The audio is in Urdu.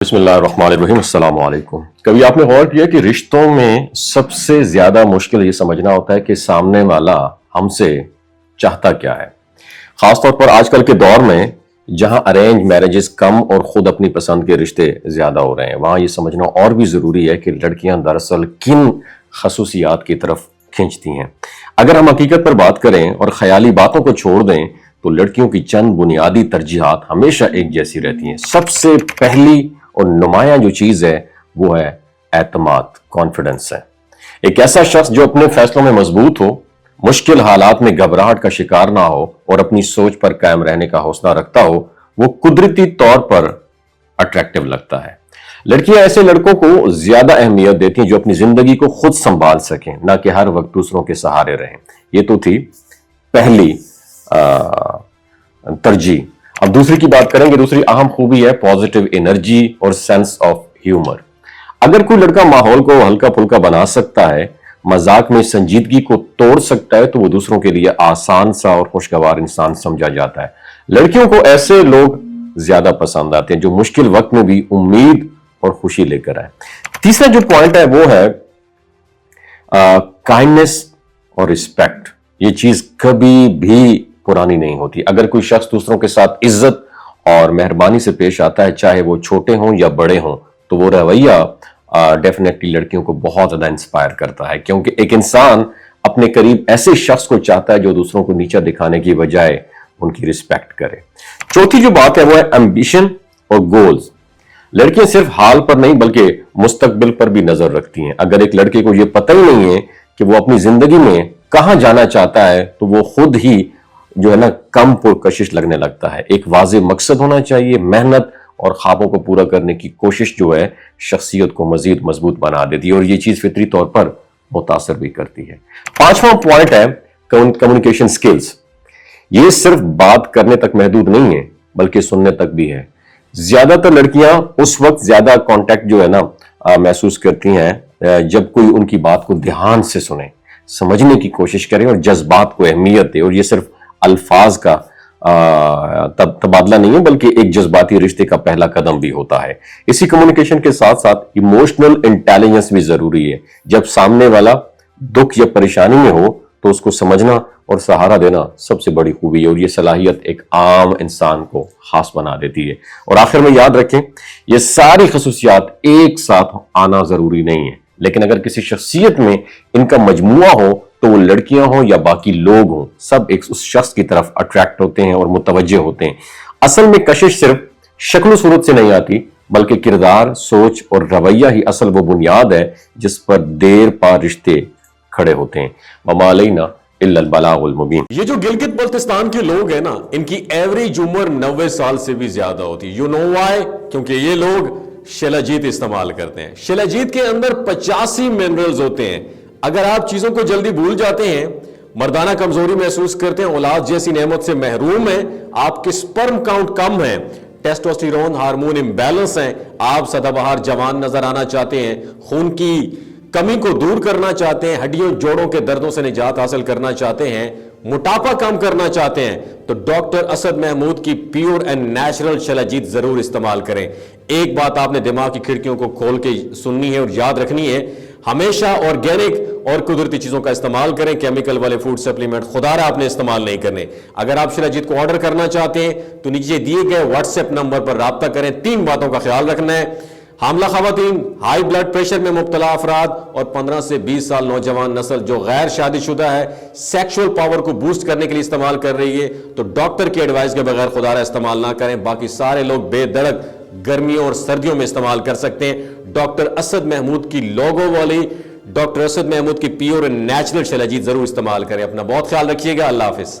بسم اللہ الرحمن الرحیم السلام علیکم۔ کبھی آپ نے غور کیا کہ رشتوں میں سب سے زیادہ مشکل یہ سمجھنا ہوتا ہے کہ سامنے والا ہم سے چاہتا کیا ہے، خاص طور پر آج کل کے دور میں جہاں ارینج میرجز کم اور خود اپنی پسند کے رشتے زیادہ ہو رہے ہیں، وہاں یہ سمجھنا اور بھی ضروری ہے کہ لڑکیاں دراصل کن خصوصیات کی طرف کھنچتی ہیں۔ اگر ہم حقیقت پر بات کریں اور خیالی باتوں کو چھوڑ دیں تو لڑکیوں کی چند بنیادی ترجیحات ہمیشہ ایک جیسی رہتی ہیں۔ سب سے پہلی اور نمایاں جو چیز ہے وہ ہے اعتماد، کانفیڈنس ہے۔ ایک ایسا شخص جو اپنے فیصلوں میں مضبوط ہو، مشکل حالات میں گھبراہٹ کا شکار نہ ہو اور اپنی سوچ پر قائم رہنے کا حوصلہ رکھتا ہو، وہ قدرتی طور پر اٹریکٹیو لگتا ہے۔ لڑکیاں ایسے لڑکوں کو زیادہ اہمیت دیتی ہیں جو اپنی زندگی کو خود سنبھال سکیں، نہ کہ ہر وقت دوسروں کے سہارے رہیں۔ یہ تو تھی پہلی ترجیح۔ اب دوسری کی بات کریں گے۔ دوسری اہم خوبی ہے پازیٹیو انرجی اور سینس آف ہیومر۔ اگر کوئی لڑکا ماحول کو ہلکا پھلکا بنا سکتا ہے، مذاق میں سنجیدگی کو توڑ سکتا ہے، تو وہ دوسروں کے لیے آسان سا اور خوشگوار انسان سمجھا جاتا ہے۔ لڑکیوں کو ایسے لوگ زیادہ پسند آتے ہیں جو مشکل وقت میں بھی امید اور خوشی لے کر آئے۔ تیسرا جو پوائنٹ ہے وہ ہے کائنڈنس اور رسپیکٹ۔ یہ چیز کبھی بھی پرانی نہیں ہوتی۔ اگر کوئی شخص دوسروں کے ساتھ عزت اور مہربانی سے پیش آتا ہے، چاہے وہ چھوٹے ہوں یا بڑے ہوں، تو وہ رویہ ڈیفینیٹلی لڑکیوں کو بہت زیادہ انسپائر کرتا ہے، کیونکہ ایک انسان اپنے قریب ایسے شخص کو چاہتا ہے جو دوسروں کو نیچا دکھانے کی بجائے ان کی رسپیکٹ کرے۔ چوتھی جو بات ہے وہ ہے ایمبیشن اور گولز۔ لڑکیاں صرف حال پر نہیں بلکہ مستقبل پر بھی نظر رکھتی ہیں۔ اگر ایک لڑکے کو یہ پتہ ہی نہیں ہے کہ وہ اپنی زندگی میں کہاں جانا چاہتا ہے، تو وہ خود ہی جو ہے نا کم پرکشش لگنے لگتا ہے۔ ایک واضح مقصد ہونا چاہیے۔ محنت اور خوابوں کو پورا کرنے کی کوشش جو ہے شخصیت کو مزید مضبوط بنا دیتی ہے، اور یہ چیز فطری طور پر متاثر بھی کرتی ہے۔ پانچواں پوائنٹ ہے کمیونیکیشن سکلز۔ یہ صرف بات کرنے تک محدود نہیں ہے بلکہ سننے تک بھی ہے۔ زیادہ تر لڑکیاں اس وقت زیادہ کانٹیکٹ جو ہے نا محسوس کرتی ہیں جب کوئی ان کی بات کو دھیان سے سنے، سمجھنے کی کوشش کرے اور جذبات کو اہمیت دے۔ اور یہ صرف الفاظ کا تبادلہ نہیں ہے بلکہ ایک جذباتی رشتے کا پہلا قدم بھی ہوتا ہے۔ اسی کمیونیکیشن کے ساتھ ساتھ ایموشنل انٹیلیجنس بھی ضروری ہے۔ جب سامنے والا دکھ یا پریشانی میں ہو تو اس کو سمجھنا اور سہارا دینا سب سے بڑی خوبی ہے، اور یہ صلاحیت ایک عام انسان کو خاص بنا دیتی ہے۔ اور آخر میں یاد رکھیں، یہ ساری خصوصیات ایک ساتھ آنا ضروری نہیں ہے، لیکن اگر کسی شخصیت میں ان کا مجموعہ ہو تو وہ لڑکیاں ہوں یا باقی لوگ ہوں، سب ایک اس شخص کی طرف اٹریکٹ ہوتے ہیں اور متوجہ ہوتے ہیں۔ اصل میں کشش صرف شکل و صورت سے نہیں آتی بلکہ کردار، سوچ اور رویہ ہی اصل وہ بنیاد ہے جس پر دیر پا رشتے کھڑے ہوتے ہیں۔ وما علینا الا البلاغ المبین۔ یہ جو گلگت بلتستان کے لوگ ہیں نا، ان کی ایوریج عمر 90 سال سے بھی زیادہ ہوتی ہے۔ You know why? کیونکہ یہ لوگ شیلاجیت استعمال کرتے ہیں۔ شیلاجیت کے اندر 85 منرلز ہوتے ہیں۔ اگر آپ چیزوں کو جلدی بھول جاتے ہیں، مردانہ کمزوری محسوس کرتے ہیں، اولاد جیسی نعمت سے محروم ہیں، آپ کے سپرم کاؤنٹ کم ہیں، ٹیسٹوسٹیرون ہارمون امبیلنس ہیں، آپ سدا بہار جوان نظر آنا چاہتے ہیں، خون کی کمی کو دور کرنا چاہتے ہیں، ہڈیوں جوڑوں کے دردوں سے نجات حاصل کرنا چاہتے ہیں، موٹاپا کم کرنا چاہتے ہیں، تو ڈاکٹر اسد محمود کی پیور اینڈ نیچرل شیلاجیت ضرور استعمال کریں۔ ایک بات آپ نے دماغ کی کھڑکیوں کو کھول کے سننی ہے اور یاد رکھنی ہے، ہمیشہ آرگینک اور قدرتی چیزوں کا استعمال کریں۔ کیمیکل والے فوڈ سپلیمنٹ خدا رہا آپ نے استعمال نہیں کرنے۔ اگر آپ شیلاجیت کو آرڈر کرنا چاہتے ہیں تو نیچے دیے گئے واٹس ایپ نمبر پر رابطہ کریں۔ 3 باتوں کا خیال رکھنا ہے: حاملہ خواتین، ہائی بلڈ پریشر میں مبتلا افراد اور 15 سے 20 سال نوجوان نسل جو غیر شادی شدہ ہے، سیکشول پاور کو بوسٹ کرنے کے لیے استعمال کر رہی ہے، تو ڈاکٹر کی ایڈوائز کے بغیر خدا رہا استعمال نہ کریں۔ باقی سارے لوگ بے دڑک گرمیوں اور سردیوں میں استعمال کر سکتے ہیں۔ ڈاکٹر اسد محمود کی لوگو والی ڈاکٹر اسد محمود کی پیور اینڈ نیچرل شیلاجیت ضرور استعمال کریں۔ اپنا بہت خیال رکھیے گا۔ اللہ حافظ۔